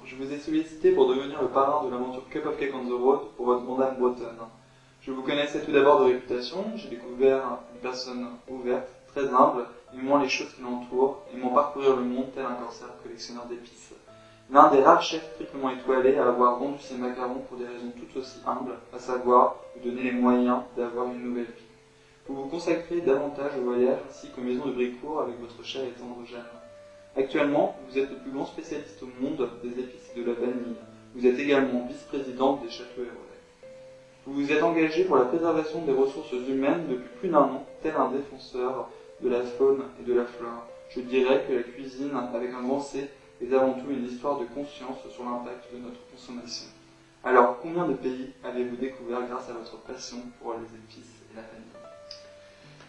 je vous ai sollicité pour devenir le parrain de l'aventure Cup of Cake on the Road pour votre montagne bretonne. Je vous connaissais tout d'abord de réputation, j'ai découvert une personne ouverte, très humble, aimant les choses qui l'entourent, aimant parcourir le monde tel un corsaire collectionneur d'épices. L'un des rares chefs triplement étoilés à avoir vendu ses macarons pour des raisons tout aussi humbles, à savoir vous donner les moyens d'avoir une nouvelle vie. Vous vous consacrez davantage au voyage ainsi qu'aux maisons de Brécourt avec votre chère et tendre Jeanne. Actuellement, vous êtes le plus grand spécialiste au monde des épices et de la vanille. Vous êtes également vice-présidente des Châteaux et Relais. Vous vous êtes engagé pour la préservation des ressources humaines depuis plus d'un an, tel un défenseur de la faune et de la flore. Je dirais que la cuisine, avec un grand C, est avant tout une histoire de conscience sur l'impact de notre consommation. Alors, combien de pays avez-vous découvert grâce à votre passion pour les épices et la vanille?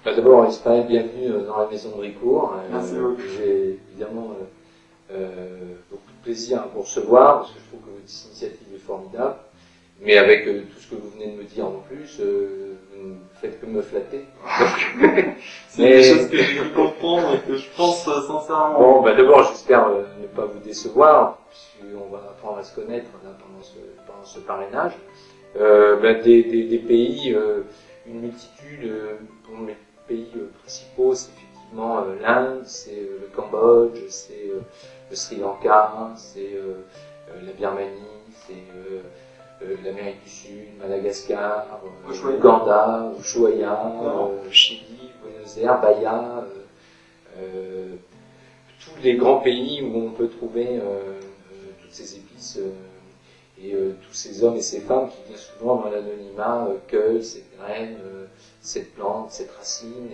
D'abord, Ismaël, bienvenue dans la maison de Brécourt. Merci beaucoup. J'ai évidemment beaucoup de plaisir à vous recevoir, parce que je trouve que votre initiative est formidable. Mais avec tout ce que vous venez de me dire en plus, vous ne faites que me flatter. C'est des choses que j'ai pu comprendre et que je pense sincèrement. Bon, d'abord, j'espère ne pas vous décevoir, puisqu'on va apprendre à se connaître là, pendant ce parrainage. Des pays, une multitude, dont les pays principaux, c'est effectivement l'Inde, c'est le Cambodge, c'est le Sri Lanka, c'est la Birmanie, c'est l'Amérique du Sud, Madagascar, Ouganda, Ushuaïa, Chili, Buenos Aires, Bahia, tous les grands pays où on peut trouver toutes ces épices et tous ces hommes et ces femmes qui bien souvent dans l'anonymat cueillent cette graine, cette plante, cette racine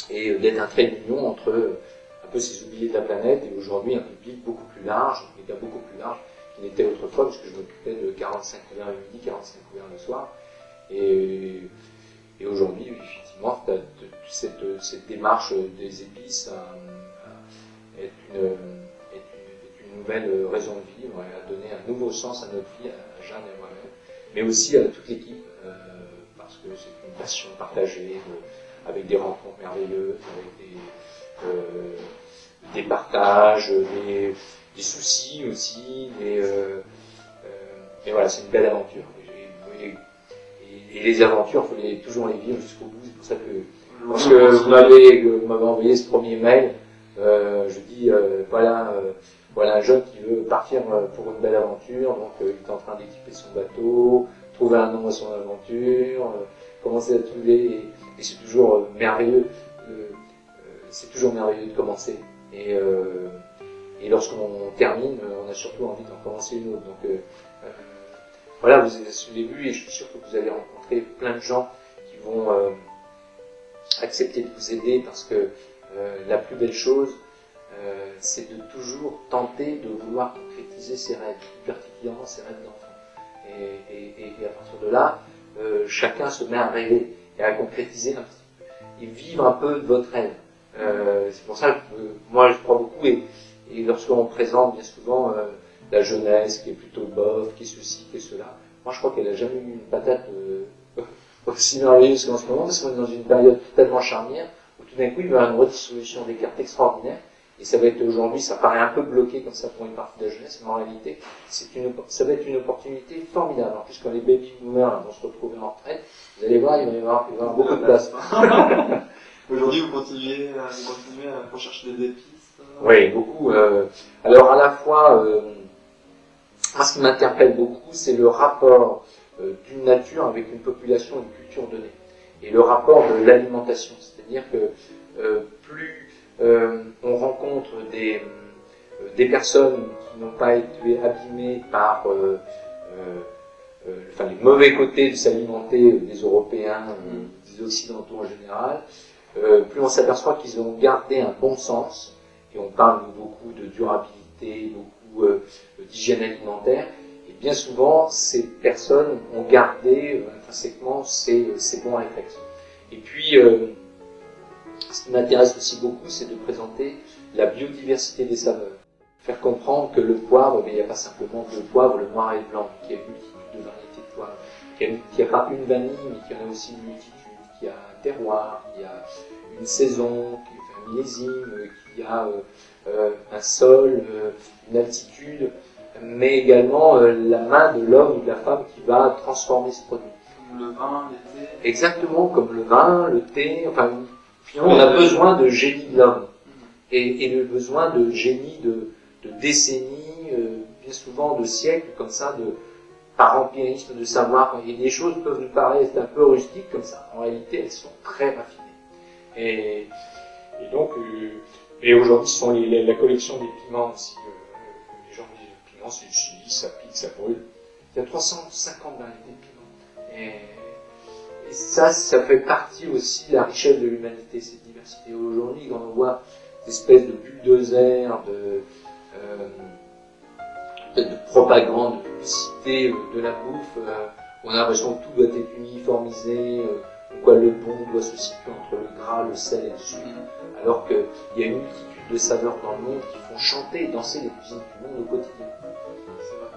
et d'être un trait d'union entre un peu ces oubliés de la planète et aujourd'hui un public beaucoup plus large, mais bien beaucoup plus large qui n'était autrefois, puisque je m'occupais de 45 couverts le midi, 45 couverts le soir. Et aujourd'hui, effectivement, cette démarche des épices est une nouvelle raison de vivre et a donné un nouveau sens à notre vie, à Jeanne et moi-même, mais aussi à toute l'équipe, parce que c'est une passion partagée, avec des rencontres merveilleuses, avec des partages, des soucis aussi, et voilà, c'est une belle aventure. Et les aventures, il faut toujours les vivre jusqu'au bout. C'est pour ça que, lorsque vous m'avez envoyé ce premier mail, je dis, voilà un jeune qui veut partir pour une belle aventure, donc il est en train d'équiper son bateau, trouver un nom à son aventure, commencer à trouver, et c'est toujours merveilleux, de commencer. Et lorsqu'on termine, on a surtout envie d'en commencer une autre. Donc voilà, vous avez vu, et je suis sûr que vous allez rencontrer plein de gens qui vont accepter de vous aider, parce que la plus belle chose, c'est de toujours tenter de vouloir concrétiser ses rêves, plus particulièrement ses rêves d'enfant. Et à partir de là, chacun se met à rêver et à concrétiser un petit peu, et vivre un peu de votre rêve. C'est pour ça que moi je crois beaucoup, et lorsqu'on présente bien souvent la jeunesse qui est plutôt bof, qui est ceci, qui est cela, moi je crois qu'elle n'a jamais eu une patate aussi merveilleuse qu'en ce moment, parce qu'on est dans une période tellement charnière où tout d'un coup il va y avoir une redistribution des cartes extraordinaire, et ça va être aujourd'hui, ça paraît un peu bloqué comme ça pour une partie de la jeunesse, mais en réalité ça va être une opportunité formidable. En plus, quand les baby boomers vont se retrouver en retraite, vous allez voir, il va y avoir beaucoup de place. Aujourd'hui, vous continuez à rechercher des épices. Oui, beaucoup. Alors à la fois, moi ce qui m'interpelle beaucoup, c'est le rapport d'une nature avec une population, une culture donnée, et le rapport de l'alimentation. C'est-à-dire que plus on rencontre des personnes qui n'ont pas été abîmées par les mauvais côtés de s'alimenter des Européens, des Occidentaux en général, plus on s'aperçoit qu'ils ont gardé un bon sens, et on parle beaucoup de durabilité, beaucoup d'hygiène alimentaire, et bien souvent ces personnes ont gardé intrinsèquement ces bons réflexes. Et puis ce qui m'intéresse aussi beaucoup, c'est de présenter la biodiversité des saveurs. Faire comprendre que le poivre, il n'y a pas simplement deux poivres, le noir et le blanc, qu'il y a une multitude de variétés de poivre, qu'il n'y a pas une vanille, mais qu'il y en a aussi une multitude, qu'il y a un terroir, qu'il y a une saison, qu'il y a un millésime, qu'il y a un sol, une altitude, mais également la main de l'homme ou de la femme qui va transformer ce produit. Comme le vin, le thé. Exactement, comme le vin, le thé, enfin, finalement, on a besoin de génie de l'homme. Et le besoin de génie de décennies, bien souvent de siècles, comme ça, par empirisme, de savoir. Et des choses peuvent nous paraître un peu rustiques comme ça. En réalité, elles sont très raffinées. Et donc, et aujourd'hui, ce sont la collection des piments aussi. Les gens disent, le piment, c'est du chili, ça pique, ça brûle. Il y a 350 variétés de piments. Et ça fait partie aussi de la richesse de l'humanité, cette diversité. Aujourd'hui, quand on voit des espèces de bulldozers, de propagande, de publicité de la bouffe, on a l'impression que tout doit être uniformisé, quoi le bon doit se situer entre le gras, le sel et le sucre, alors qu'il y a une multitude de saveurs dans le monde qui font chanter et danser les cuisines du monde au quotidien. C'est vrai.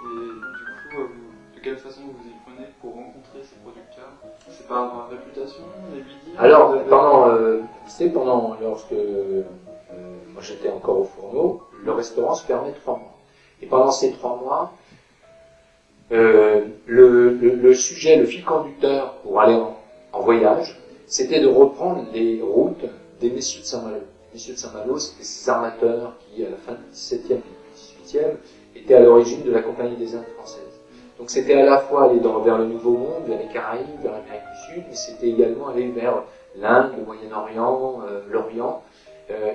Et du coup, de quelle façon vous y prenez pour rencontrer ces producteurs? C'est par réputation, les vidéos? Alors, lorsque moi j'étais encore au fourneau, le restaurant se fermait 3 mois. Et pendant ces 3 mois, le sujet, le fil conducteur pour aller en voyage, c'était de reprendre les routes des messieurs de Saint-Malo. Les messieurs de Saint-Malo, c'était ces armateurs qui, à la fin du XVIIe et du XVIIIe, étaient à l'origine de la Compagnie des Indes françaises. Donc c'était à la fois aller vers le Nouveau Monde, vers les Caraïbes, vers l'Amérique du Sud, mais c'était également aller vers l'Inde, le Moyen-Orient, l'Orient,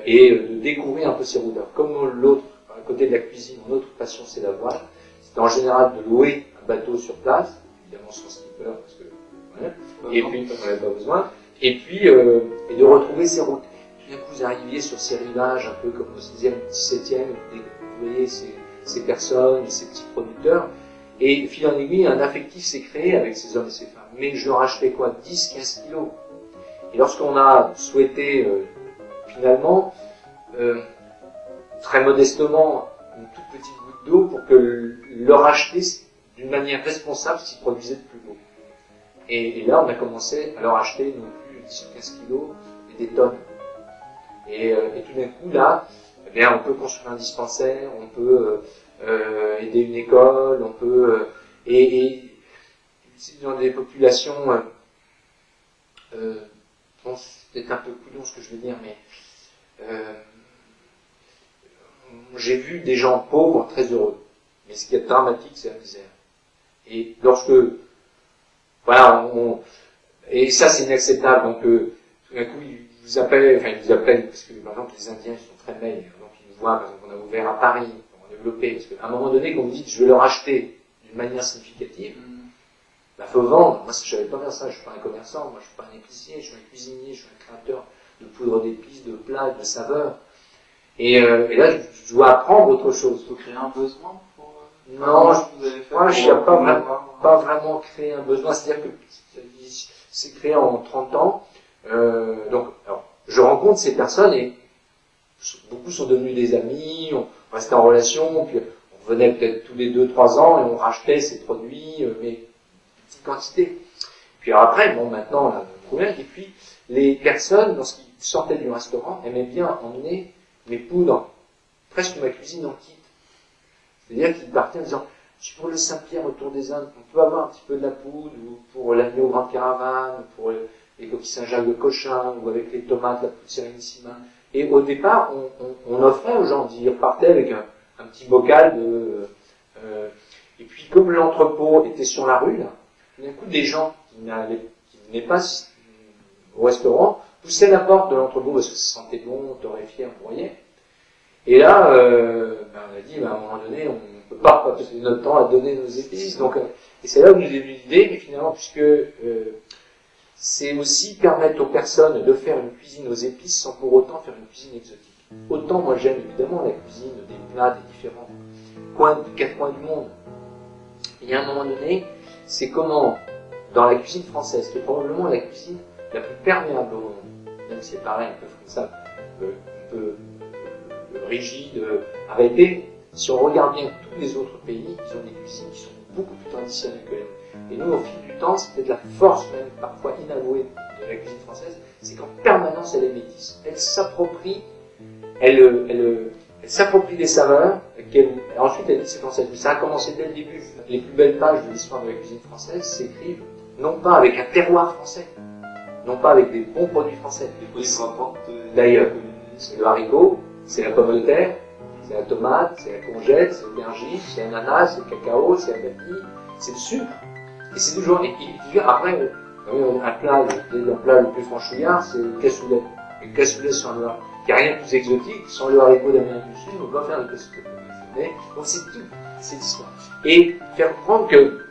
et de découvrir un peu ces routes. Alors, comme l'autre, à côté de la cuisine, mon autre passion c'est la voile, c'était en général de louer un bateau sur place, évidemment sans skipper, parce que voilà, et puis on n'avait pas besoin, et puis et de retrouver ces routes. Tout d'un coup vous arriviez sur ces rivages, un peu comme au 16e, 17e, vous voyez ces personnes, ces petits producteurs, et fil en aiguille, un affectif s'est créé avec ces hommes et ces femmes. Mais je leur achetais quoi, 10-15 kilos. Et lorsqu'on a souhaité, finalement, très modestement, une toute petite goutte d'eau pour que leur acheter d'une manière responsable ce qu'ils produisaient de plus beau. Et là, on a commencé à leur acheter non plus 10 ou 15 kilos, mais des tonnes. Et tout d'un coup, là, eh bien, on peut construire un dispensaire, on peut aider une école, on peut... et dans des populations... bon, c'est peut-être un peu couillon ce que je veux dire, mais... j'ai vu des gens pauvres très heureux. Mais ce qui est dramatique, c'est la misère. Et lorsque... Voilà, et ça, c'est inacceptable. Donc, tout d'un coup, ils vous appellent, parce que, par exemple, les Indiens, ils sont très maigres. Donc, ils nous voient, par exemple, on a ouvert à Paris, on a développé. Parce qu'à un moment donné, quand vous dites, je veux leur acheter d'une manière significative, bah, faut vendre. Moi, je ne savais pas faire ça. Je suis pas un commerçant. Moi, je suis pas un épicier. Je suis un cuisinier. Je suis un créateur de poudre d'épices, de plats, de saveurs. Et là, je dois apprendre autre chose. Il faut créer un besoin pour... Non, moi, je n'ai pas vraiment créé un besoin. C'est-à-dire que c'est créé en 30 ans. Donc, alors, je rencontre ces personnes et beaucoup sont devenus des amis, on restait en relation, puis on revenait peut-être tous les 2-3 ans et on rachetait ces produits, mais petite quantité. Puis alors après, bon, maintenant, on a trouvé. Et puis, les personnes, lorsqu'ils sortaient du restaurant, aimaient bien emmener mes poudres, presque ma cuisine en kit. C'est-à-dire qu'ils partaient en disant, pour le Saint-Pierre autour des Indes, on peut avoir un petit peu de la poudre, ou pour l'agneau Grande Caravane, pour les coquilles Saint-Jacques de Cochin, ou avec les tomates, la poudre Sérénissima. Et au départ, on offrait aux gens, ils repartaient avec un petit bocal de... et puis comme l'entrepôt était sur la rue, là, tout d'un coup, des gens qui venaient pas au restaurant poussaient la porte de l'entrepôt parce que ça sentait bon, torréfié, on voyait. Et là, on a dit, à un moment donné, on ne peut pas passer notre temps à donner nos épices. Donc, et c'est là où nous est venue l'idée, mais finalement, puisque c'est aussi permettre aux personnes de faire une cuisine aux épices sans pour autant faire une cuisine exotique. Autant moi j'aime évidemment la cuisine des plats des différents quatre coins du monde. Il y a un moment donné, c'est comment, dans la cuisine française, qui est probablement la cuisine la plus perméable au monde, même si c'est pareil, un peu comme ça, un peu rigide, arrêté, si on regarde bien tous les autres pays, ils ont des cuisines qui sont beaucoup plus traditionnelles que les nôtres. Et nous, au fil du temps, c'est peut-être la force même, parfois inavouée, de la cuisine française, c'est qu'en permanence, elle est métisse. Elle s'approprie, elle Elle s'approprie des saveurs, ensuite elle dit c'est français. Ça a commencé dès le début. Les plus belles pages de l'histoire de la cuisine française s'écrivent non pas avec un terroir français, non pas avec des bons produits français. Les produits se rapportent d'ailleurs. C'est le haricot, c'est la pomme de terre, c'est la tomate, c'est la courgette, c'est l'aubergine, c'est l'ananas, c'est le cacao, c'est la vanille, c'est le sucre. Et c'est toujours. Après, un plat le plus franchouillard, c'est le cassoulet. Le cassoulet sans le haricot. Il n'y a rien de plus exotique, sans le haricot d'Amérique du Sud, on peut pas faire le cassoulet. Donc c'est tout, c'est l'histoire. Et faire comprendre que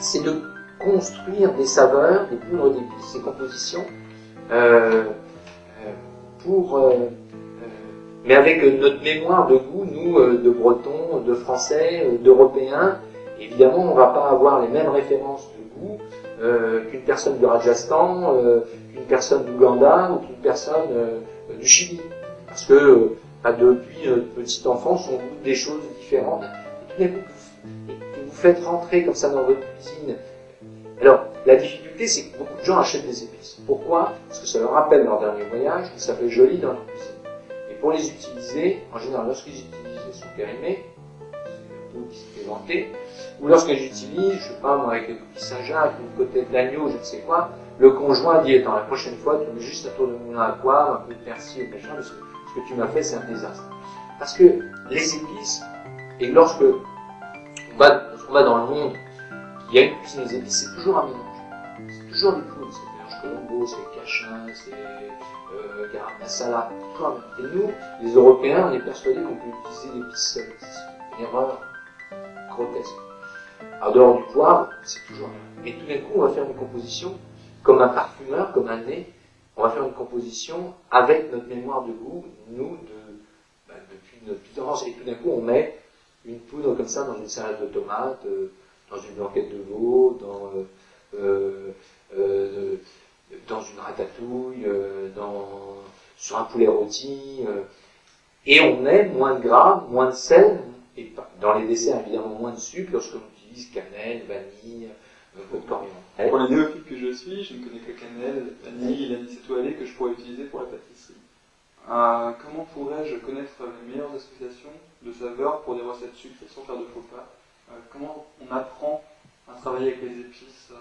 c'est de construire des saveurs, des poudres d'épices, des compositions, mais avec notre mémoire de goût, nous, de Bretons, de Français, d'Européens. Évidemment, on ne va pas avoir les mêmes références de goût qu'une personne du Rajasthan, qu'une personne d'Ouganda ou qu'une personne du Chili. Parce que depuis notre petite enfance, on goûte des choses différentes. Et tout d'un coup, vous faites rentrer comme ça dans votre cuisine. Alors, la difficulté, c'est que beaucoup de gens achètent des épices. Pourquoi? Parce que ça leur rappelle leur dernier voyage, que ça fait joli dans leur cuisine. Et pour les utiliser, en général, lorsqu'ils utilisent, elles sont périmées, c'est un peu qui se fait vanter, ou lorsqu'ils utilisent, je sais pas moi, avec une cookies Saint-Jacques, une côtelette d'agneau, je ne sais quoi, le conjoint dit, attends, la prochaine fois, tu mets juste un tour de moulin à poivre, un peu de persil, machin, parce que ce que tu m'as fait, c'est un désastre. Parce que les épices, et lorsque on va dans le monde, il y a une cuisine des épices, c'est toujours un mélange. C'est toujours des poudres, c'est mélange Colombo, c'est Cachin, c'est garam masala, toujours un mélange. Et nous, les Européens, on est persuadés qu'on peut utiliser l'épice seule. C'est une erreur grotesque. En dehors du poivre, c'est toujours un mélange. Et tout d'un coup, on va faire une composition, comme un parfumeur, comme un nez, on va faire une composition avec notre mémoire de goût, nous, depuis notre petite enfance. Et tout d'un coup, on met une poudre comme ça dans une salade de tomates, dans une blanquette de veau, dans une ratatouille, sur un poulet rôti, et on met moins de gras, moins de sel, et dans les desserts évidemment moins de sucre lorsqu'on utilise cannelle, vanille, un peu de coriandre. Pour les néophytes que je suis, je ne connais que cannelle, vanille et l'anis étoilé que je pourrais utiliser pour la pâtisserie. Comment pourrais-je connaître les meilleures associations de saveurs pour des recettes sucrées sans faire de faux pas? Comment on apprend à travailler avec les épices?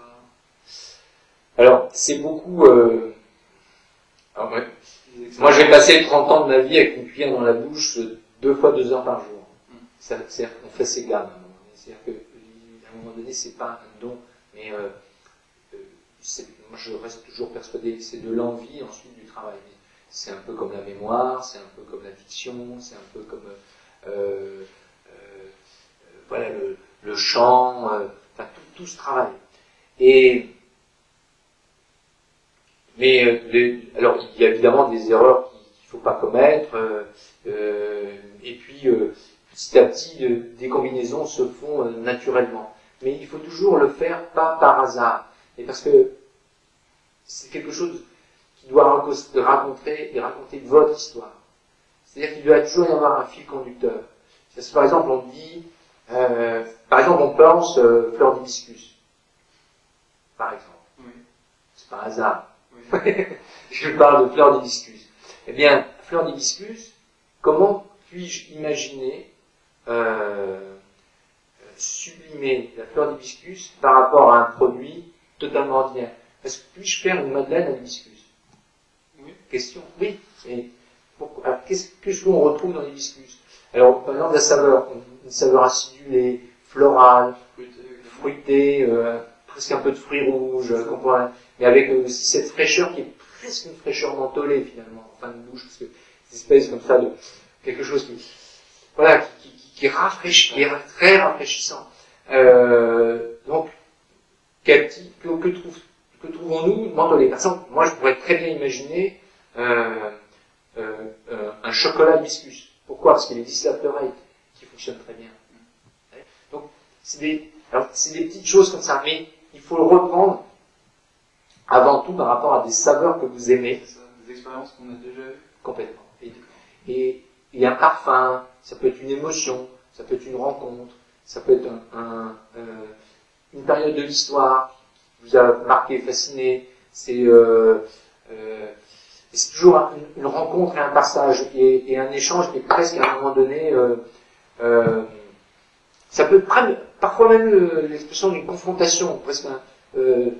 Alors, c'est beaucoup... Alors, ouais. Moi, j'ai passé 30 ans de ma vie avec une cuillère dans la bouche 2 fois 2 heures par jour. C'est-à-dire qu'on fait ses gammes à un moment donné. C'est-à-dire qu'à un moment donné, c'est pas un don, mais moi, je reste toujours persuadé que c'est de l'envie, ensuite du travail. C'est un peu comme la mémoire, c'est un peu comme la diction, c'est un peu comme voilà, le chant, enfin, tout ce travail. Alors, il y a évidemment des erreurs qu'il ne faut pas commettre, et puis petit à petit, des combinaisons se font naturellement. Mais il faut toujours le faire pas par hasard, et parce que c'est quelque chose qui doit raconter votre histoire. C'est-à-dire qu'il doit toujours y avoir un fil conducteur. C'est, par exemple, on dit, par exemple, on pense fleur d'hibiscus. Par exemple. Oui. C'est pas un hasard. Oui. Je parle de fleur d'hibiscus. Eh bien, fleur d'hibiscus, comment puis-je imaginer sublimer la fleur d'hibiscus par rapport à un produit totalement ordinaire? Est-ce que puis-je faire une madeleine à l'hibiscus? Oui. Question. Oui. Et alors, qu'est-ce qu'on retrouve dans l'hibiscus? Alors, par exemple, la saveur, une saveur acidulée, florale, fruitée, presque un peu de fruits rouges, mais avec aussi cette fraîcheur qui est presque une fraîcheur mentholée finalement, en fin de bouche, parce que cette espèce comme ça de quelque chose qui rafraîchit, qui est très rafraîchissant. Donc, que trouvons-nous mentholé? Par exemple, moi je pourrais très bien imaginer un chocolat hibiscus. Pourquoi? Parce qu'il existe la fleurette qui fonctionne très bien. Donc, c'est des petites choses comme ça, mais il faut le reprendre avant tout par rapport à des saveurs que vous aimez. C'est ça, des expériences qu'on a déjà eues. Complètement. Et un parfum, ça peut être une émotion, ça peut être une rencontre, ça peut être une période de l'histoire qui vous a marqué, fasciné. C'est Et c'est toujours une rencontre et un passage et un échange qui est presque à un moment donné, ça peut parfois même l'expression d'une confrontation, presque de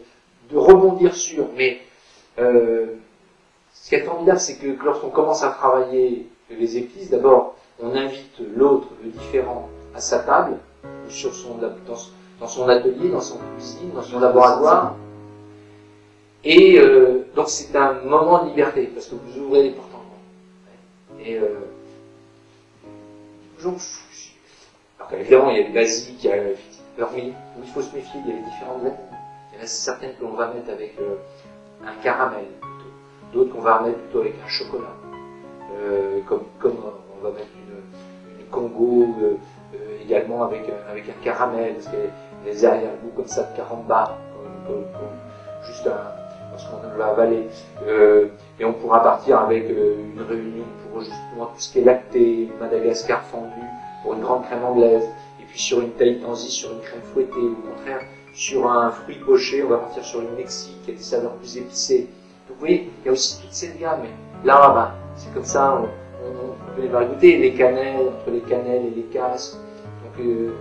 rebondir sur. Mais ce qui est formidable, c'est que lorsqu'on commence à travailler les épices, d'abord on invite l'autre, le différent, à sa table, ou sur dans son atelier, dans son cuisine, dans son laboratoire. Et donc c'est un moment de liberté, parce que vous ouvrez les portes en grand. Et alors évidemment, il y a les basiques, il y a alors, mais où il faut se méfier, il y a les différentes glaces. Il y en a certaines que l'on va mettre avec un caramel, plutôt. D'autres qu'on va remettre plutôt avec un chocolat. Comme on va mettre une Congo également avec un caramel, parce qu'il y a des arrière-goûts comme ça de caramba, juste lorsqu'on va avaler. Et on pourra partir avec une réunion pour justement tout ce qui est lacté, Madagascar fondu, pour une grande crème anglaise, et puis sur une tahitiansi, sur une crème fouettée, ou au contraire, sur un fruit poché, on va partir sur une Mexique, qui a des saveurs plus épicées. Donc vous voyez, il y a aussi toute cette gamme, mais là, ben, c'est comme ça, on peut les voir goûter, les cannelles, entre les cannelles et les casses, donc tout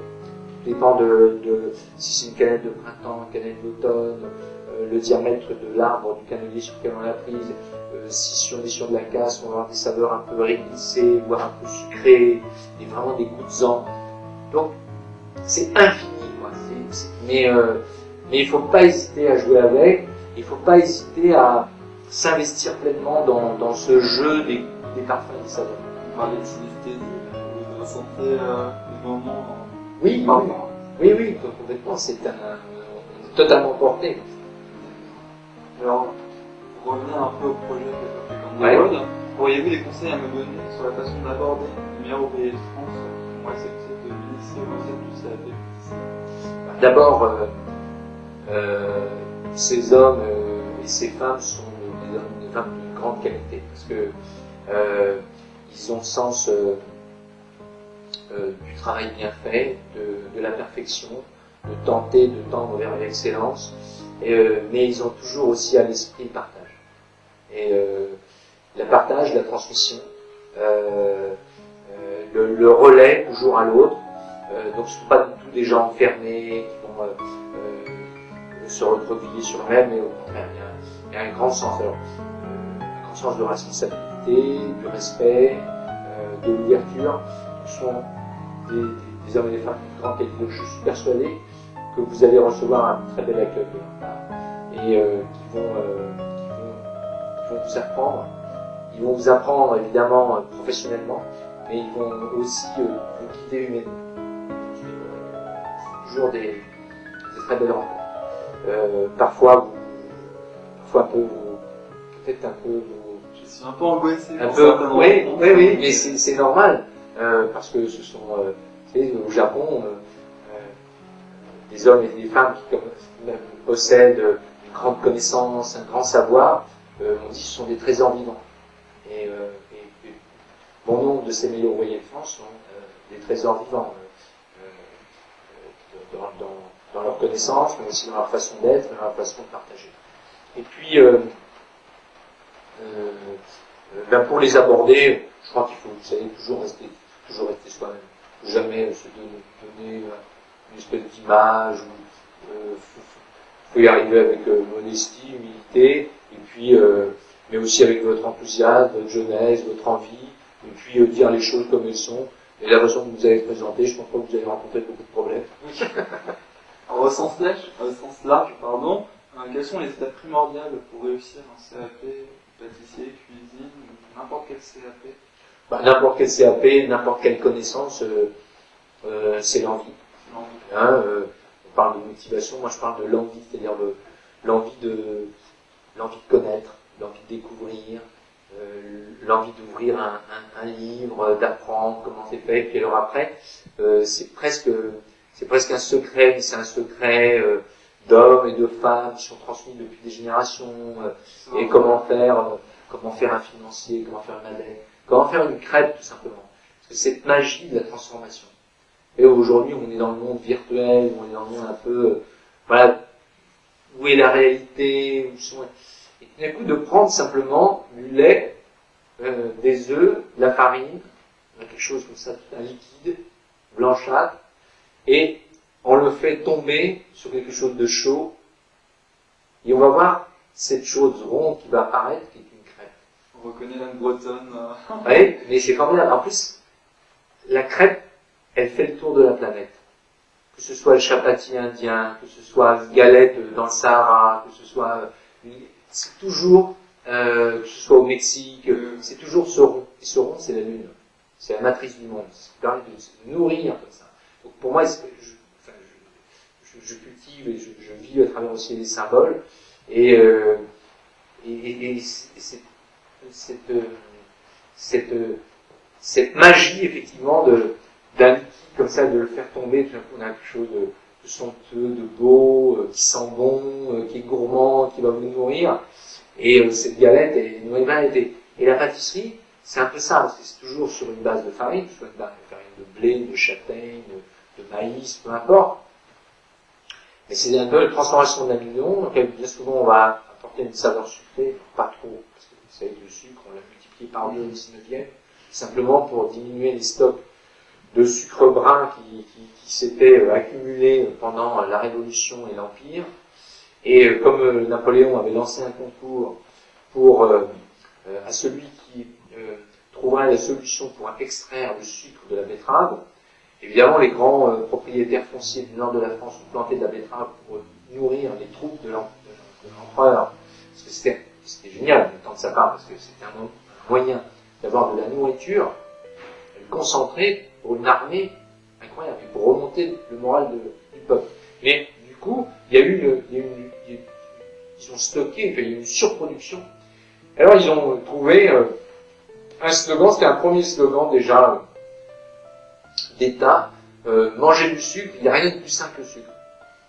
dépend de si c'est une cannelle de printemps, une cannelle d'automne, le diamètre de l'arbre, du cannelier sur lequel on l'a prise, si on est sur de la casse, on va avoir des saveurs un peu réglissées, voire un peu sucrées, et vraiment des goûts de sang. Donc, c'est infini, quoi. Mais il ne faut pas hésiter à jouer avec, il ne faut pas hésiter à s'investir pleinement dans ce jeu des parfums et des saveurs. On parlait de synesthésie, vous ressentez des moments... Oui, complètement, on est totalement porté. Alors, pour revenir un peu au projet de World, auriez-vous des conseils à me donner sur la façon d'aborder les meilleurs ouvriers de France pour accepter de m'initier aux recettes du CAP? D'abord, ces hommes et ces femmes sont des femmes de grande qualité, parce que ils ont le sens du travail bien fait, de la perfection, de tenter de tendre vers l'excellence, mais ils ont toujours aussi à l'esprit le partage. Et le partage, la transmission, le relais toujours à l'autre. Donc ce ne sont pas du tout des gens enfermés qui vont se recroqueviller sur eux-mêmes, mais au contraire, il y a un grand sens. Alors, un grand sens de responsabilité, du respect, de l'ouverture. Ce sont des hommes et des femmes de grande qualité. Je suis persuadé que vous allez recevoir un très bel accueil de leur part et qui vont vous apprendre. Ils vont vous apprendre évidemment professionnellement, mais ils vont aussi vous guider humainement. C'est toujours des très belles rencontres. Parfois un peu peut-être un peu je suis un peu angoissé. Oui, mais c'est normal parce que ce sont au Japon des hommes et des femmes qui possèdent une grande connaissance, un grand savoir. On dit que ce sont des trésors vivants. Et bon nombre de ces meilleurs ouvriers de France sont des trésors vivants dans leur connaissance, mais aussi dans leur façon d'être, dans leur façon de partager. Et puis, pour les aborder, je crois qu'il faut, vous savez, toujours rester soi-même. Jamais se donner une espèce d'image, faut y arriver avec modestie, humilité, et puis, mais aussi avec votre enthousiasme, votre jeunesse, votre envie, et puis dire les choses comme elles sont. Et la façon que vous avez présenté, je pense pas que vous allez rencontrer beaucoup de problèmes. Alors, au sens large, quelles sont les étapes primordiales pour réussir un CAP, pâtissier, cuisine, n'importe quel CAP? N'importe quel CAP, n'importe quelle connaissance, c'est l'envie. On parle de motivation, moi je parle de l'envie, c'est-à-dire l'envie de connaître, l'envie de découvrir, l'envie d'ouvrir un livre, d'apprendre comment c'est fait, et puis alors après, c'est presque un secret, mais c'est un secret d'hommes et de femmes qui sont transmis depuis des générations, et comment faire un financier, comment faire une madeleine, comment faire une crêpe tout simplement. Parce que cette magie de la transformation. Et aujourd'hui, on est dans le monde virtuel, on est dans le monde un peu, où est la réalité, d'un coup de prendre simplement du lait, des œufs, de la farine, quelque chose comme ça, tout un liquide, blanchâtre, et on le fait tomber sur quelque chose de chaud, et on va voir cette chose ronde qui va apparaître, qui est une crêpe. On reconnaît la bretonne. Oui, mais c'est formidable. En plus, la crêpe, elle fait le tour de la planète. Que ce soit le chapati indien, que ce soit une galette dans le Sahara, que ce soit... c'est toujours, que ce soit au Mexique, c'est toujours ce rond. Et ce rond, c'est la Lune. C'est la matrice du monde. Ça permet de se nourrir comme ça. Donc pour moi, je cultive et je vis à travers aussi les symboles. Et cette magie, effectivement, d'un liquide comme ça, de le faire tomber, tout d'un coup, on a quelque chose de somptueux, de beau, qui sent bon, qui est gourmand, qui va vous nourrir. Et cette galette est une vraie galette. Et la pâtisserie, c'est un peu ça, parce que c'est toujours sur une base de farine, soit une base de farine de blé, de châtaigne, de maïs, peu importe. Mais c'est un peu la transformation d'amidon, donc bien souvent on va apporter une saveur sucrée, pas trop, parce que vous savez que le sucre, on l'a multiplié par 2 au 19e, simplement pour diminuer les stocks de sucre brun qui s'étaient accumulés pendant la Révolution et l'Empire. Et comme Napoléon avait lancé un concours pour à celui qui trouverait la solution pour extraire le sucre de la betterave, évidemment les grands propriétaires fonciers du nord de la France ont planté de la betterave pour nourrir les troupes de l'empereur. Parce que c'était génial de temps de sa part, parce que c'était un moyen d'avoir de la nourriture concentrée pour une armée incroyable, et pour remonter le moral du peuple. Mais du coup, ils ont stocké, il y a eu une surproduction. Alors ils ont trouvé un slogan, c'était un premier slogan déjà d'État, manger du sucre, il n'y a rien de plus simple que le sucre.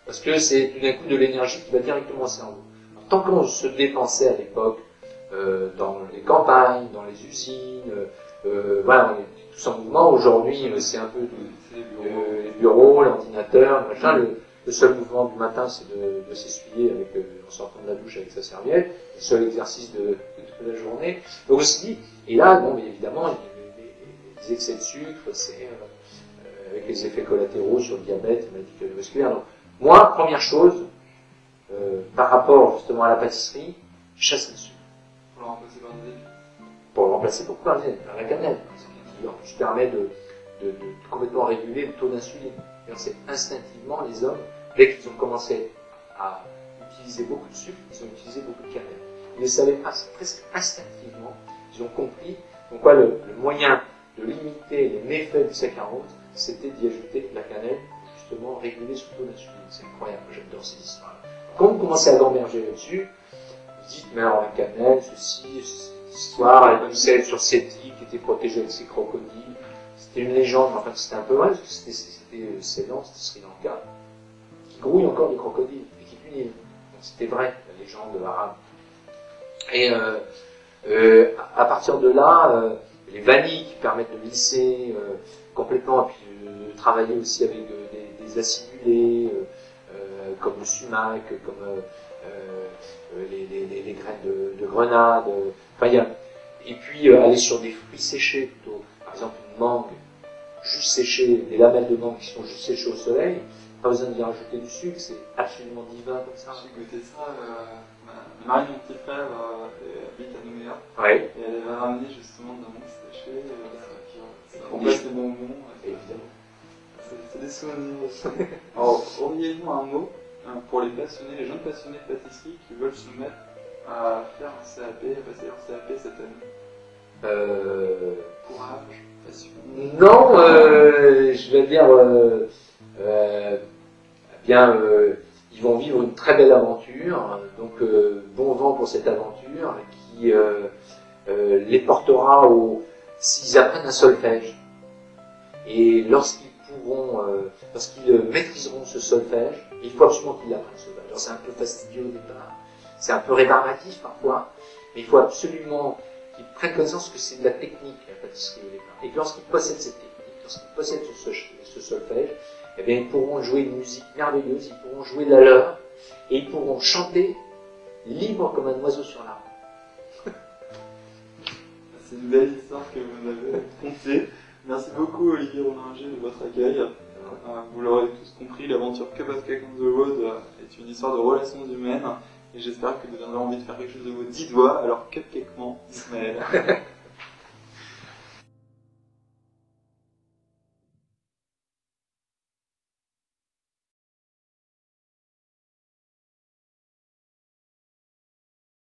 Parce que c'est tout d'un coup de l'énergie qui va directement au cerveau. Alors, tant qu'on se dépensait à l'époque dans les campagnes, dans les usines, voilà, on est tous en mouvement. Aujourd'hui, c'est un peu les bureaux, l'ordinateur, machin. Le seul mouvement du matin, c'est de s'essuyer en sortant de la douche avec sa serviette. Le seul exercice de la journée. Donc on se dit, et là, bon, mais évidemment, les excès de sucre, c'est avec les effets collatéraux sur le diabète, la maladie cardiovasculaire. Donc, moi, première chose, par rapport justement à la pâtisserie, chasse le sucre. Pour le remplacer par des épices. Pour le remplacer par la cannelle. Qui permet de complètement réguler le taux d'insuline. C'est instinctivement, les hommes, dès qu'ils ont commencé à utiliser beaucoup de sucre, ils ont utilisé beaucoup de cannelle. Ils ne savaient pas, presque instinctivement, ils ont compris pourquoi le moyen de limiter les méfaits du saccharose, c'était d'y ajouter de la cannelle pour justement réguler son taux d'insuline. C'est incroyable, j'adore ces histoires. Quand vous commencez à gamberger là-dessus, vous dites, mais alors la cannelle, cette histoire, elle poussait sur Séti, qui était protégé avec ses crocodiles. C'était une légende, mais en fait c'était un peu vrai, parce que c'était Ceylan, c'était Sri Lanka, qui grouille encore des crocodiles, et qui punit. Donc c'était vrai, la légende arabe. Et à partir de là, les vanilles qui permettent de lisser complètement, et puis de travailler aussi avec des acidulés, comme le sumac, comme les graines de grenade. Enfin, et puis aller sur des fruits séchés plutôt. Par exemple, une mangue juste séchée, des lamelles de mangue qui sont juste séchées au soleil, pas besoin d'y rajouter du sucre, c'est absolument divin comme ça. J'ai goûté ça, Marie, mon petit frère, habite à Nouméa, ouais. Et elle avait ramené justement de la mangue séchée, qui remplace les bonbons. Évidemment. C'est des souvenirs. Alors, auriez-vous un mot pour les passionnés, les jeunes passionnés de pâtisserie qui veulent se mettre à faire un CAP, à passer leur CAP cette année? Courage, passion. Non, je vais dire, ils vont vivre une très belle aventure, donc bon vent pour cette aventure qui les portera s'ils apprennent un solfège. Et lorsqu'ils maîtriseront ce solfège, il faut absolument qu'ils l'apprennent ce solfège. Alors c'est un peu fastidieux au départ, c'est un peu rébarbatif parfois, mais il faut absolument qu'ils prennent conscience que c'est de la technique, la pâtisserie au départ. Et que lorsqu'ils possèdent cette technique, lorsqu'ils possèdent ce solfège, eh bien, ils pourront jouer une musique merveilleuse, ils pourront jouer de la leur, et ils pourront chanter libre comme un oiseau sur l'arbre. C'est une belle histoire que vous avez contée. Merci beaucoup Olivier Rollinger de votre accueil. Vous l'aurez tous compris, l'aventure Cup of Cake on the Road est une histoire de relations humaines et j'espère que vous aurez envie de faire quelque chose de vos 10 doigts, alors cupcake-ment, Ismaël.